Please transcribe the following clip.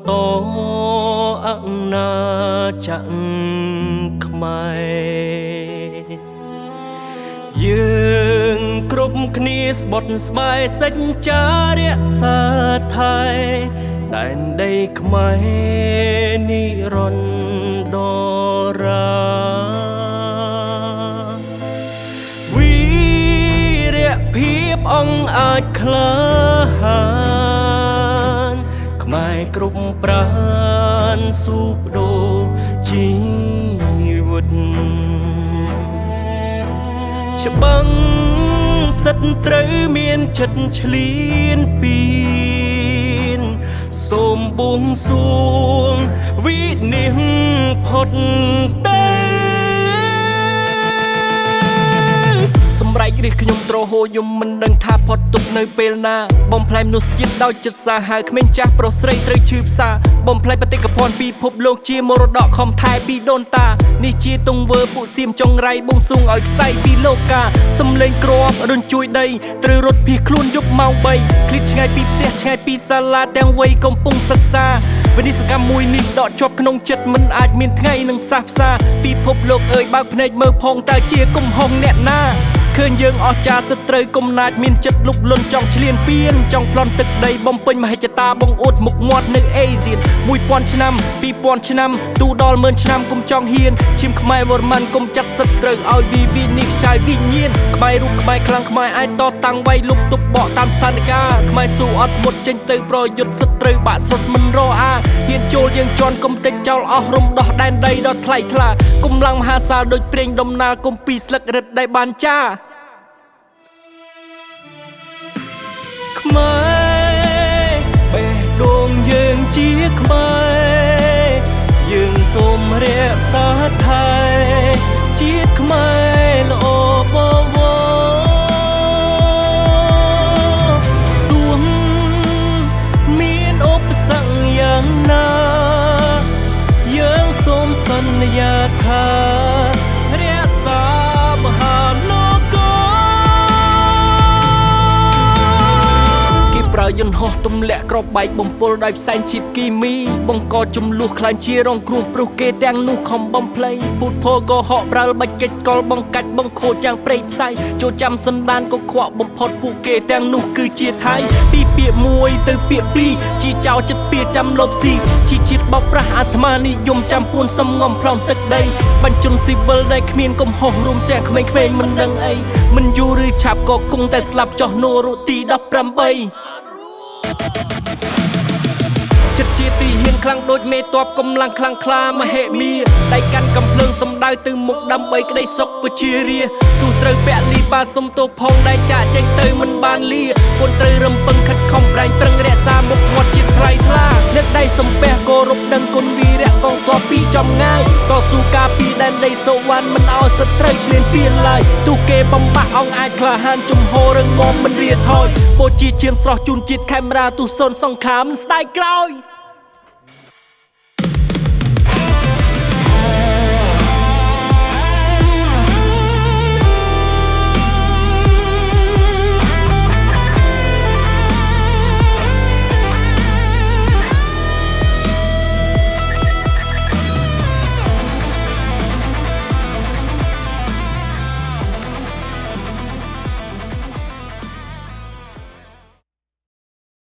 បន្តអណាចក្រខ្មែរយើងគ្រប់គ្នាស្បត់ស្បាយសេចក្ដីរក្សាថែដែនដីខ្មែរនិរន្តរវីរភាពអង្គអាចក្លាហានខ្មែរគ្រប់ប្រាណស៊ូបដូរជីវិតច្បាំងសិទ្ធិត្រូវមានចិត្តឆ្លៀនពៀនសូមបួងសួងវិនិច្ឆ័យផុតទៅសម្រេចរាជខ្ញុំទ្រហោយំមិនដឹងថាផុតទុកនៅពេលណាបំផ្លែមនុស្សជាតិដោយចិត្តសាហាវគ្មានចាស់ប្រុសស្រីត្រូវឈឺផ្សាបំផ្លែបេតិកភណ្ឌពិភពលោកជាមរតកខំថែពីដូនតានេះជាទង្វើពួកសៀមចុងរៃបួងសួងឲ្យខ្សែពីលោកាសំលេងគ្រាប់រុនជួយដីត្រូវរត់ភៀសខ្លួនយប់ម៉ោង3ឃ្លីតឆ្ងាយពីផ្ទះឆ្ងាយពីសាលាទាំងវ័យកំពុងសិក្សាវិនិស្សកម្មមួយនេះដកជាប់ក្នុងចិត្តមិនអាចមានថ្ងៃនឹងផ្សះផ្សាពិភពលោកអើយបើកភ្នែកមើលផងតើជាកំហុសអ្នកណាឃើញយើងអស់ចាសត្រូវកំណាចមានចិត្តលុបលន់ចង់ឈ្លានពានចង់ប្លន់ទឹកដីបំពេញមហិច្ឆតាបងអួតមុខមាត់នៅអេស៊ីន1000ឆ្នាំ2000ឆ្នាំទូដល់10000ឆ្នាំកុំចង់ហ៊ានឈាមខ្មែរវរ្ម័នកុំចាត់សិទ្ធត្រូវឲ្យវិនិច្ឆ័យវិញ្ញាណខ្មែររូបខ្មែរខ្លាំងខ្មែរអាចតតាំងໄວលុបទុកបកតាមស្ថានភាពខ្មែរស៊ូអត់មុតចេញទៅប្រយុទ្ធសិទ្ធត្រូវបាក់ស្រុតមិនរអាហ៊ានចូលយើងជន់កុំតិចចោលអស់រំដោះដែនដីដ៏ថ្លៃថ្លាកម្លាំងមហាសាលដូចព្រេងដំណាលកុំពីស្លឹករឹតដែលបានចាខ្មែរបេះដូងយើងជាខ្មែរយើងសូមរក្សាថែជាតិខ្មែរល្អបវរទោះមានឧបសគ្គយ៉ាងណាយើងសូមសន្យាថារក្សាមហានគរប្រើយន្តហោះទម្លាក់ក្របបែកបំពុលដោយផ្សែងជាតិគីមីបង្កចំនួនខ្លាញ់ជារងគ្រោះព្រោះគេទាំងនោះខំបំភ្លៃពុទ្ធោក៏ហក់ប្រើបាច់កិច្ចកលបង្កាច់បង្ខូចយ៉ាងព្រៃផ្សៃចូលចាំសន្តានក៏ខ្វក់បំផុតពួកគេទាំងនោះគឺជាថៃពីពាក្យមួយទៅពាក្យពីរជីចោចិត្តពៀចាំលបស៊ីជីជាតិបោកប្រាស់អាត្មានិយមចាំពួនសំងំផ្លំទឹកដីបញ្ជនស៊ីវិលដែលគ្មានកំហុសរួមទាំងក្មេងៗមិនដឹងអីមិនយូរឬឆាប់ក៏គង់តែស្លាប់ចុះនរោទី18ចិត្តជាទីហ៊ានខ្លាំងដូចមេតបកម្លាំងខ្លាំងក្លាមហិមាដៃកាន់កំភ្លើងសំដៅទៅមុខដើម្បីក្តីសុខប្រជារាទោះត្រូវពាក់លីបាសុំទោសផងដែលចាក់ចេញទៅមិនបានលាគុនត្រូវរំពឹងខិតខំប្រែងប្រឹងរក្សាមុខមាត់ជាតិថ្លៃថ្លាលើកដៃសំពះគោរពដឹងគុណវីរៈកងទ័ពពីចំងាយតស៊ូការពីដែនដីសូវ៉ាន់មិនឲ្យសត្រូវឈ្លានពានឡើយទោះគេបំបាក់អង្គអាចក្លាហានជំហររឹងមាំមិនរាថយពោជាឈាមស្រស់ជូនជាតិខេមរាទុសូនសង្ខារមិនស្ដាយក្រោយ